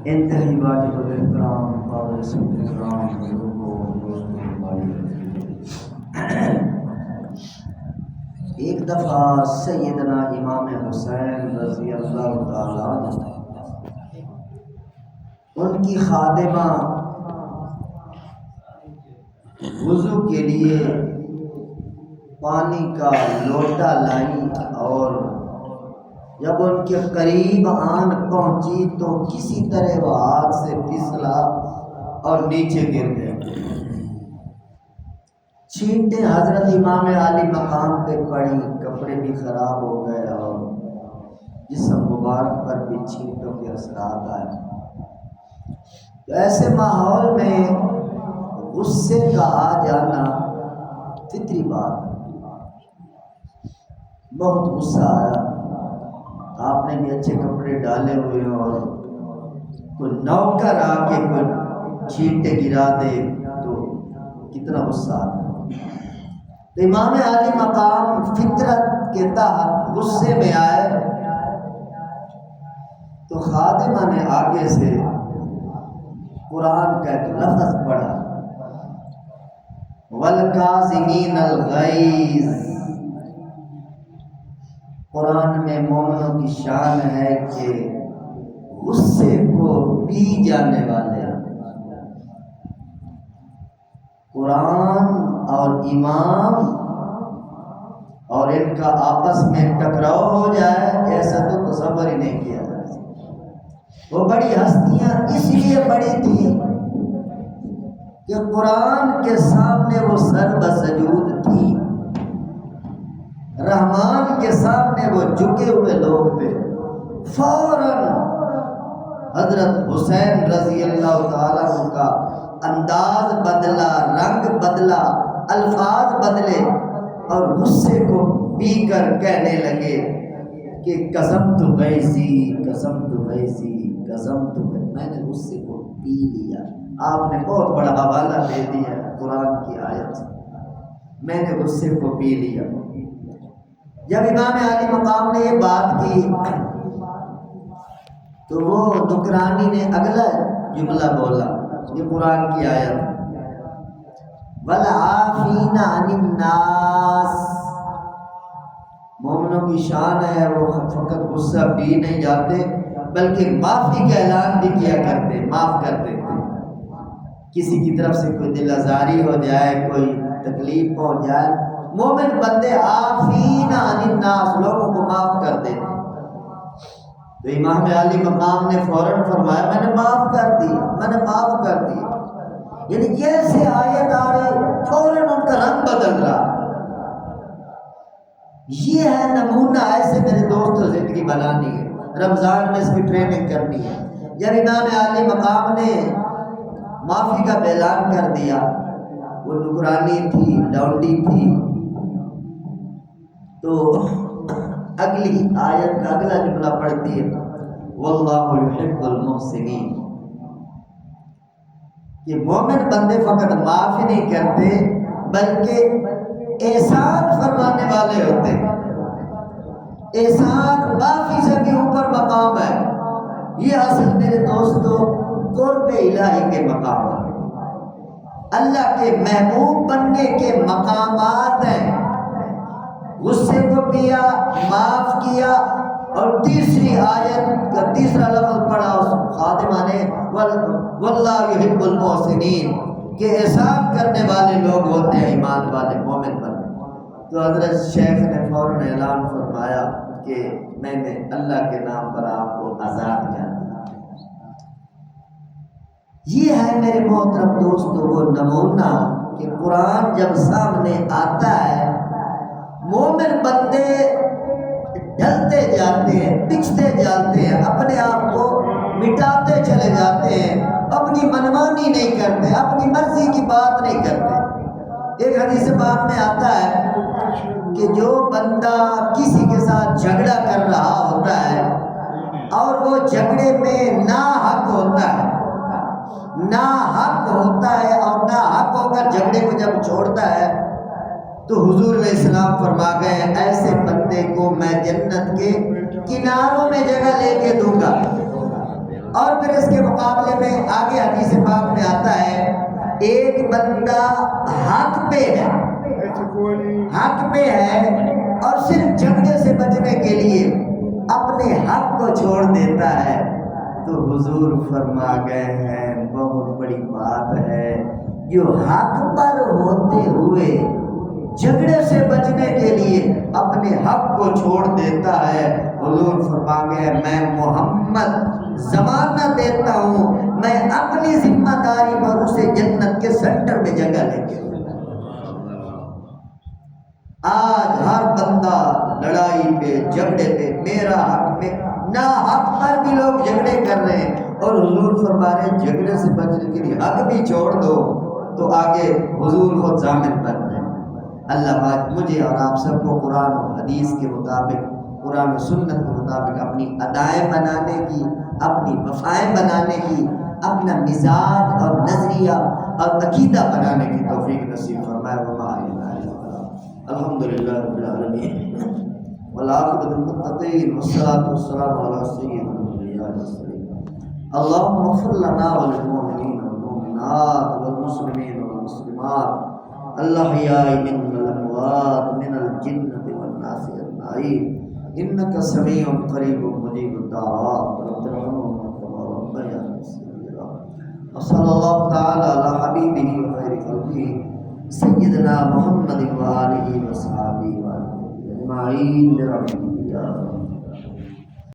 انتہائی واجب الاحترام قابل احترام بزرگوں دوستوں بھائیوں، ایک دفعہ سیدنا امام حسین رضی اللہ تعالیٰ عنہ ان کی خادمہ وضو کے لیے پانی کا لوٹا لائی اور جب ان کے قریب آن پہنچی تو کسی طرح وہ ہاتھ سے پھسلا اور نیچے گر گئے۔ چھینٹیں حضرت امام عالی مقام پہ پڑی، کپڑے بھی خراب ہو گئے اور جسم مبارک پر بھی چھینٹوں کے اثرات آئے۔ تو ایسے ماحول میں غصے کا آ جانا فطری بات ہے۔ بہت غصہ آیا، آپ نے بھی اچھے کپڑے ڈالے ہوئے اور کوئی نوکر آ کے کوئی چھینٹے گرا دے تو کتنا غصہ آتا ہے۔ تو امام عالی مقام فطرت کے تحت غصے میں آئے تو خادمہ نے آگے سے قرآن کا ایک لفظ پڑھا، وَالْكَاظِمِينَ الْغَيْظَ۔ قرآن میں مومنوں کی شان ہے کہ غصے کو پی جانے والے ہیں۔ قرآن اور امام اور ان کا آپس میں ٹکراؤ ہو جائے ایسا تو تصور ہی نہیں کیا جا سکتا۔ وہ بڑی ہستیاں اس لیے بڑی تھی کہ قرآن کے سامنے وہ سر بسجود تھی، رحمان کے سامنے وہ جھکے ہوئے لوگ تھے۔ فوراً حضرت حسین رضی اللہ تعالیٰ عنہ کا انداز بدلا، رنگ بدلا، الفاظ بدلے اور غصے کو پی کر کہنے لگے کہ قسم تو غیظی، قسم تو غیظی، قسم تو غیظی، میں نے غصے کو پی لیا۔ آپ نے بہت بڑا حوالہ دے دیا قرآن کی آیت سے، میں نے غصے کو پی لیا۔ جب امام عالی مقام نے یہ بات کی تو وہ نکرانی نے اگلا جملہ بولا، یہ قرآن کی آیت، وَالْعَافِينَ عَنِ النَّاسِ۔ مومنوں کی شان ہے وہ فقط غصہ پی نہیں جاتے بلکہ معافی کا اعلان بھی کیا کرتے، معاف کر دیتے۔ کسی کی طرف سے کوئی دل آزاری ہو جائے، کوئی تکلیف پہنچ جائے، مومن بندے عافین عن الناس، لوگوں کو معاف کر دیتے۔ تو امام عالی مقام نے فوراً فرمایا میں نے معاف کر دیا، میں نے معاف کر دیا۔ یعنی جیسے آیت آ رہی فوراً ان کا رنگ بدل رہا۔ یہ ہے نمونہ، ایسے میرے دوستوں زندگی بنانی ہے، رمضان میں اس کی ٹریننگ کرنی ہے۔ جب امام عالی مقام نے معافی کا اعلان کر دیا، وہ نکرانی تھی، لونڈی تھی، تو اگلی آیت کا اگلا جملہ پڑھتی ہے، واللہ یحب المحسنین، کہ مومن بندے فقط معافی نہیں کرتے بلکہ احسان فرمانے والے ہوتے ہیں۔ احسان معافی سے بھی اوپر مقام ہے۔ یہ اصل میرے دوستو قرب الہی کے مقامات، اللہ کے محبوب بننے کے مقامات ہیں۔ غصے کو پیا، معاف کیا، اور تیسری آیت کا تیسرا لفظ پڑھا اس خادمہ نے، واللہ یحب المحسنین، کہ احسان کرنے والے لوگ ہوتے ہیں ایمان والے مومن بندے۔ تو حضرت شیخ نے فوراً اعلان فرمایا کہ میں نے اللہ کے نام پر آپ کو آزاد کر دیا۔ یہ ہے میرے محترم دوستو وہ نمونہ کہ قرآن جب سامنے آتا ہے مومن بندے ڈھلتے جاتے ہیں، پچھتے جاتے ہیں، اپنے آپ کو مٹاتے چلے جاتے ہیں، اپنی منمانی نہیں کرتے، اپنی مرضی کی بات نہیں کرتے۔ ایک حدیث پاک میں آتا ہے کہ جو بندہ کسی کے ساتھ جھگڑا کر رہا ہوتا ہے اور وہ جھگڑے میں ناحق ہوتا ہے، ناحق ہوتا ہے اور ناحق ہو کر جھگڑے کو جب چھوڑتا ہے تو حضور علیہ السلام فرما گئے ایسے بندے کو میں جنت کے میناروں میں جگہ لے کے دوں گا۔ اور پھر اس کے مقابلے میں آگے حدیث پاک میں آتا ہے ایک بندہ حق پہ ہے، حق پہ ہے اور صرف جھگڑے سے بچنے کے لیے اپنے حق کو چھوڑ دیتا ہے، تو حضور فرما گئے ہیں بہت بڑی بات ہے، جو حق پر ہوتے ہوئے جھگڑے سے بچنے کے لیے اپنے حق کو چھوڑ دیتا ہے، حضور فرما گئے میں محمد ضمانت دیتا ہوں میں اپنی ذمہ داری پر اسے جنت کے سینٹر میں جگہ لے کے۔ آج ہر بندہ لڑائی پہ جھگڑے پہ میرا حق میں نہ حق پر بھی لوگ جھگڑے کر رہے ہیں، اور حضور فرما رہے ہیں جھگڑے سے بچنے کے لیے حق بھی چھوڑ دو، تو آگے حضور خود ضامن بن رہے ہیں۔ اللہ پاک مجھے اور آپ سب کو قرآن و حدیث کے مطابق، قرآن و سنت کے مطابق اپنی ادائیں بنانے کی، اپنی وفائیں بنانے کی، اپنا مزاج اور نظریہ اور عقیدہ بنانے کی توفیق نصیب فرمائے۔ الحمدللہ رب العالمین والعاقبۃ للمتقین والصلاۃ والسلام علی سید الانبیاء والمرسلین اللهم اغفر لنا وللمؤمنین والمؤمنات والمسلمین والمسلمات الاحیاء منهم والاموات من الجنة والناس اجمعین انک سمیع قریب مجیب الدعوات رب ارحمهم كما ربیانی صغیرا وصلی اللہ تعالی علی حبیبہ وخیر خلقہ سیدنا محمد وآلہ وصحبہ اجمعین برحمتک یا رب